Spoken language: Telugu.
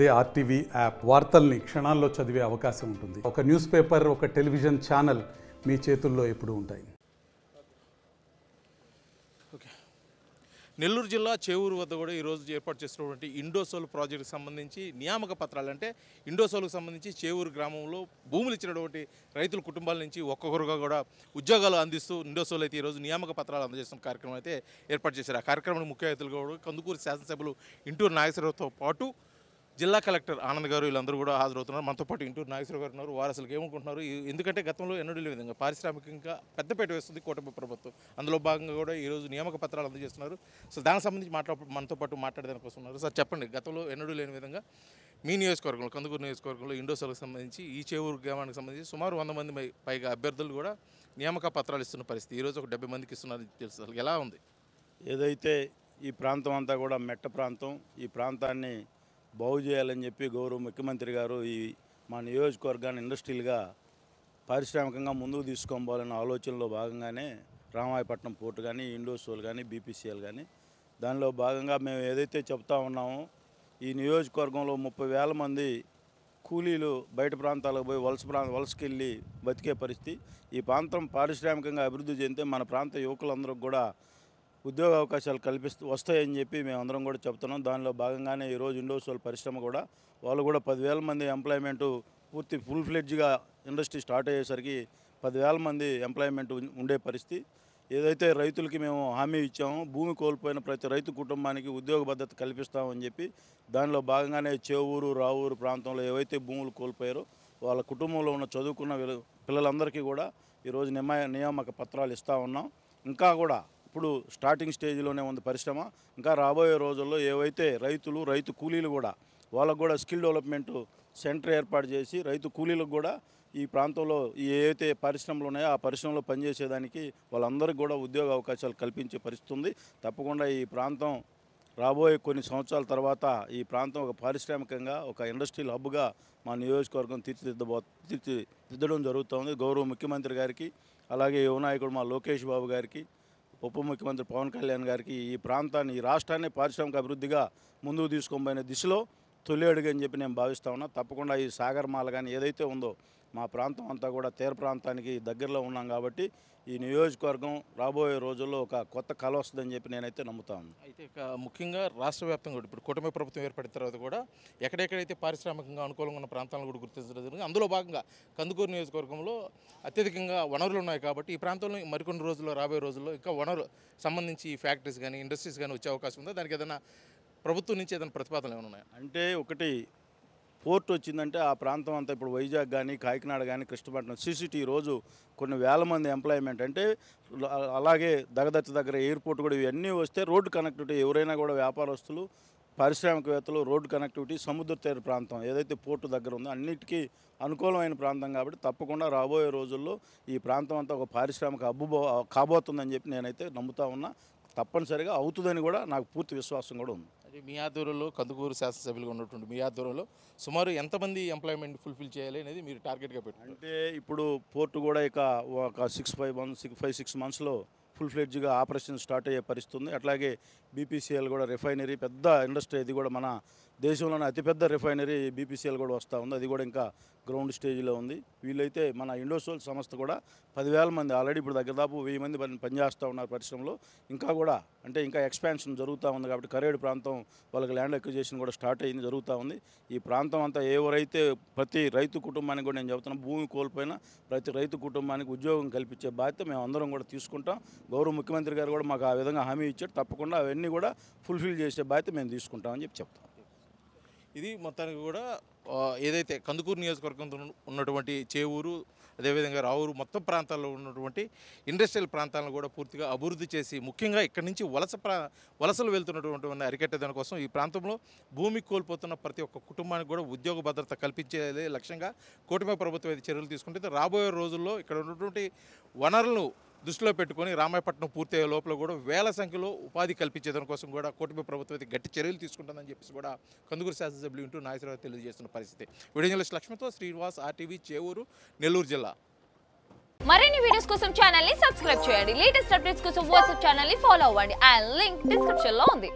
అదే ఆర్టీవీ యాప్ వార్తల్ని క్షణాల్లో చదివే అవకాశం ఉంటుంది. ఒక న్యూస్ పేపర్, ఒక టెలివిజన్ ఛానల్ మీ చేతుల్లో ఎప్పుడూ ఉంటాయి. నెల్లూరు జిల్లా చేవూరు వద్ద కూడా ఈరోజు ఏర్పాటు చేసినటువంటి ఇండోసోల్ ప్రాజెక్టుకు సంబంధించి నియామక పత్రాలు, అంటే ఇండోసోల్కు సంబంధించి చేవూరు గ్రామంలో భూములు ఇచ్చినటువంటి రైతుల కుటుంబాల నుంచి ఒక్కొక్కరుగా కూడా ఉద్యోగాలు అందిస్తూ ఇండోసోల్ అయితే ఈరోజు నియామక పత్రాలు అందజేస్తున్న కార్యక్రమం అయితే ఏర్పాటు చేశారు. ఆ కార్యక్రమానికి ముఖ్య అతిథులు కూడా కందుకూరు శాసనసభ్యులు ఇంటూరు నాగేశ్వరరావుతో పాటు జిల్లా కలెక్టర్ ఆనంద్ గారు వీళ్ళందరూ కూడా హాజరవుతున్నారు. మనతో పాటు ఇంటూరు నాగేశ్వరరావు గారు ఉన్నారు. వారు అసలు ఏమనుకుంటున్నారు, ఎందుకంటే గతంలో ఎన్నడూ లేని విధంగా పారిశ్రామికంగా పెద్దపేట వేస్తుంది కూటమి ప్రభుత్వం. అందులో భాగంగా కూడా ఈరోజు నియామక పత్రాలు అందజేస్తున్నారు. సో దానికి సంబంధించి మనతో పాటు మాట్లాడడానికి వస్తున్నారు. సార్ చెప్పండి, గతంలో ఎన్నడూ లేని విధంగా మీ నియోజకవర్గంలో, కందుకూరు నియోజకవర్గంలో ఇండోసోల్కి సంబంధించి ఈ చేవూరు గ్రామానికి సంబంధించి సుమారు 100 మంది పైగా అభ్యర్థులు కూడా నియామక పత్రాలు ఇస్తున్న పరిస్థితి. ఈరోజు ఒక 70 మందికి ఇస్తున్నారు తెలుసు. అసలు ఎలా ఉంది? ఏదైతే ఈ ప్రాంతం అంతా కూడా మెట్ట ప్రాంతం, ఈ ప్రాంతాన్ని బాగు చేయాలని చెప్పి గౌరవ ముఖ్యమంత్రి గారు ఈ మా నియోజకవర్గాన్ని ఇండస్ట్రియల్గా పారిశ్రామికంగా ముందుకు తీసుకోవాలన్న ఆలోచనలో భాగంగానే రామాయపట్నం పోర్టు కానీ, ఇండోసోల్ కానీ, బీపీసీఎల్ కానీ దానిలో భాగంగా మేము ఏదైతే చెప్తా ఉన్నామో ఈ నియోజకవర్గంలో 30,000 మంది కూలీలు బయట ప్రాంతాలకు పోయి వలసకి వెళ్ళి బతికే పరిస్థితి. ఈ ప్రాంతం పారిశ్రామికంగా అభివృద్ధి చెందితే మన ప్రాంత యువకులందరికీ కూడా ఉద్యోగ అవకాశాలు వస్తాయని చెప్పి మేమందరం కూడా చెప్తున్నాం. దానిలో భాగంగానే ఈరోజు ఇండోసోల్ పరిశ్రమ కూడా వాళ్ళు కూడా 10,000 మంది ఎంప్లాయ్మెంటు పూర్తి ఫుల్ ఫ్లెడ్జ్గా ఇండస్ట్రీ స్టార్ట్ అయ్యేసరికి 10,000 మంది ఎంప్లాయ్మెంట్ ఉండే పరిస్థితి. ఏదైతే రైతులకి మేము హామీ ఇచ్చామో భూమి కోల్పోయిన ప్రతి రైతు కుటుంబానికి ఉద్యోగ భద్రత కల్పిస్తామని చెప్పి దానిలో భాగంగానే చేవూరు, రావూరు ప్రాంతంలో ఏవైతే భూములు కోల్పోయారో వాళ్ళ కుటుంబంలో ఉన్న చదువుకున్న పిల్లలందరికీ కూడా ఈరోజు నియామక పత్రాలు ఇస్తూ ఉన్నాం. ఇంకా కూడా ఇప్పుడు స్టార్టింగ్ స్టేజ్లోనే ఉంది పరిశ్రమ. ఇంకా రాబోయే రోజుల్లో ఏవైతే రైతు కూలీలు కూడా వాళ్ళకు కూడా స్కిల్ డెవలప్మెంట్ సెంటర్ ఏర్పాటు చేసి రైతు కూలీలకు కూడా ఈ ప్రాంతంలో ఏవైతే పరిశ్రమలు ఉన్నాయో ఆ పరిశ్రమలో పనిచేసేదానికి వాళ్ళందరికీ కూడా ఉద్యోగ అవకాశాలు కల్పించే పరిస్థితి ఉంది. తప్పకుండా ఈ ప్రాంతం రాబోయే కొన్ని సంవత్సరాల తర్వాత ఈ ప్రాంతం ఒక పారిశ్రామికంగా ఒక ఇండస్ట్రియల్ హబ్గా మా నియోజకవర్గం తీర్చిదిద్దడం జరుగుతుంది. గౌరవ ముఖ్యమంత్రి గారికి, అలాగే యువ నాయకుడు మా లోకేష్ బాబు గారికి, ఉప ముఖ్యమంత్రి పవన్ కళ్యాణ్ గారికి ఈ ప్రాంతాన్ని, ఈ రాష్ట్రాన్ని పారిశ్రామిక అభివృద్ధిగా ముందుకు తీసుకొని దిశలో తొలి అడుగు అని చెప్పి నేను భావిస్తా ఉన్నా. తప్పకుండా ఈ సాగర్మాల కానీ ఏదైతే ఉందో మా ప్రాంతం అంతా కూడా తీర ప్రాంతానికి దగ్గరలో ఉన్నాం కాబట్టి ఈ నియోజకవర్గం రాబోయే రోజుల్లో ఒక కొత్త కళ వస్తుందని చెప్పి నేనైతే నమ్ముతాను. అయితే ముఖ్యంగా రాష్ట్ర వ్యాప్తంగా కూడా ఇప్పుడు కూటమి ప్రభుత్వం ఏర్పడిన తర్వాత కూడా ఎక్కడెక్కడైతే పారిశ్రామికంగా అనుకూలంగా ఉన్న ప్రాంతాలను కూడా గుర్తించడం జరిగింది. అందులో భాగంగా కందుకూరు నియోజకవర్గంలో అత్యధికంగా వనరులు ఉన్నాయి కాబట్టి ఈ ప్రాంతంలో మరికొన్ని రోజుల్లో, రాబోయే రోజుల్లో ఇంకా వనరు సంబంధించి ఫ్యాక్టరీస్ కానీ, ఇండస్ట్రీస్ కానీ వచ్చే అవకాశం ఉందా? దానికి ఏదైనా ప్రభుత్వం నుంచి ఏదైనా ప్రతిపాదనలు ఏమైనా ఉన్నాయా? అంటే ఒకటి పోర్ట్ వచ్చిందంటే ఆ ప్రాంతం అంతా ఇప్పుడు వైజాగ్ కానీ, కాకినాడ కానీ, కృష్ణపట్నం, సిసిటీ రోజు కొన్ని వేల మంది ఎంప్లాయ్మెంట్, అంటే అలాగే దగదత్తి దగ్గర ఎయిర్పోర్ట్ కూడా ఇవన్నీ వస్తే రోడ్డు కనెక్టివిటీ, ఎవరైనా కూడా వ్యాపారస్తులు, పారిశ్రామికవేత్తలు రోడ్డు కనెక్టివిటీ, సముద్ర తీర ప్రాంతం ఏదైతే పోర్టు దగ్గర ఉందో అన్నిటికీ అనుకూలమైన ప్రాంతం కాబట్టి తప్పకుండా రాబోయే రోజుల్లో ఈ ప్రాంతం అంతా ఒక పారిశ్రామిక హబ్బు కాబోతుందని చెప్పి నేనైతే నమ్ముతా ఉన్నా. తప్పనిసరిగా అవుతుందని కూడా నాకు పూర్తి విశ్వాసం కూడా ఉంది. అది మీ ఆధ్వర్యంలో, కందుకూరు శాసనసభ్యులుగా ఉన్నటువంటి మీ ఆధ్వర్యంలో సుమారు ఎంతమంది ఎంప్లాయ్మెంట్ ఫుల్ఫిల్ చేయాలి అనేది మీరు టార్గెట్గా పెట్టారు? అంటే ఇప్పుడు పోర్టు కూడా ఇక ఒక 5-6 మంత్స్లో ఫుల్ ఫ్లెడ్జ్గా ఆపరేషన్ స్టార్ట్ అయ్యే పరిస్థితి ఉంది. అట్లాగే బీపీసీఎల్ కూడా రిఫైనరీ, పెద్ద ఇండస్ట్రీ, అది కూడా మన దేశంలోనే అతిపెద్ద రిఫైనరీ బీపీసీఎల్ కూడా వస్తూ ఉంది. అది కూడా ఇంకా గ్రౌండ్ స్టేజ్లో ఉంది. వీళ్ళైతే మన ఇండోసోల్ సంస్థ కూడా 10,000 మంది ఆల్రెడీ ఇప్పుడు దాదాపు 1000 మంది పనిచేస్తూ ఉన్నారు పరిశ్రమలో. ఇంకా కూడా అంటే ఇంకా ఎక్స్పాన్షన్ జరుగుతూ ఉంది కాబట్టి కరేడు ప్రాంతం వాళ్ళకి ల్యాండ్ అక్విజిషన్ కూడా స్టార్ట్ అయ్యింది, జరుగుతూ ఉంది. ఈ ప్రాంతం అంతా ఎవరైతే ప్రతి రైతు కుటుంబానికి కూడా నేను చెబుతున్నా, భూమి కోల్పోయినా ప్రతి రైతు కుటుంబానికి ఉద్యోగం కల్పించే బాధ్యత మేము అందరం కూడా తీసుకుంటాం. గౌరవ ముఖ్యమంత్రి గారు కూడా మాకు ఆ విధంగా హామీ ఇచ్చారు. తప్పకుండా అవన్నీ కూడా ఫుల్ఫిల్ చేసే బాధ్యత మేము తీసుకుంటామని చెప్పి చెప్తాం. ఇది మొత్తానికి కూడా ఏదైతే కందుకూరు నియోజకవర్గంలో ఉన్నటువంటి చేవూరు, అదేవిధంగా రావూరు మొత్తం ప్రాంతాల్లో ఉన్నటువంటి ఇండస్ట్రియల్ ప్రాంతాలను కూడా పూర్తిగా అభివృద్ధి చేసి, ముఖ్యంగా ఇక్కడి నుంచి వలసలు వెళ్తున్నటువంటి అరికట్టే దానికోసం ఈ ప్రాంతంలో భూమి కోల్పోతున్న ప్రతి ఒక్క కుటుంబానికి కూడా ఉద్యోగ భద్రత కల్పించే లక్ష్యంగా కూటమి ప్రభుత్వం అయితే చర్యలు తీసుకుంటే రాబోయే రోజుల్లో ఇక్కడ ఉన్నటువంటి వనరులను దృష్టిలో పెట్టుకొని రామాయపట్నం పూర్తయ్యే లోపల కూడా వేల సంఖ్యలో ఉపాధి కల్పించేదాని కోసం కూడా కూటమి ప్రభుత్వం అయితే గట్టి చర్యలు తీసుకుంటుందని చెప్పేసి కూడా కందుకూరు శాసనసభ్యులు ఇంటూ నాగేశ్వరరావు తెలియజేస్తున్న పరిస్థితి. వీడియో జర్నలిస్ట్ లక్ష్మితో శ్రీనివాస్, ఆర్టీవీ, చేవూరు, నెల్లూరు జిల్లా. మరిన్ని వీడియోస్ కోసం ఛానల్ ని సబ్స్క్రైబ్ చేయండి. లేటెస్ట్ అప్డేట్స్ కోసం వాట్సాప్ ఛానల్ ని ఫాలో అవ్వండి. అండ్ లింక్ డిస్క్రిప్షన్ లో ఉంది.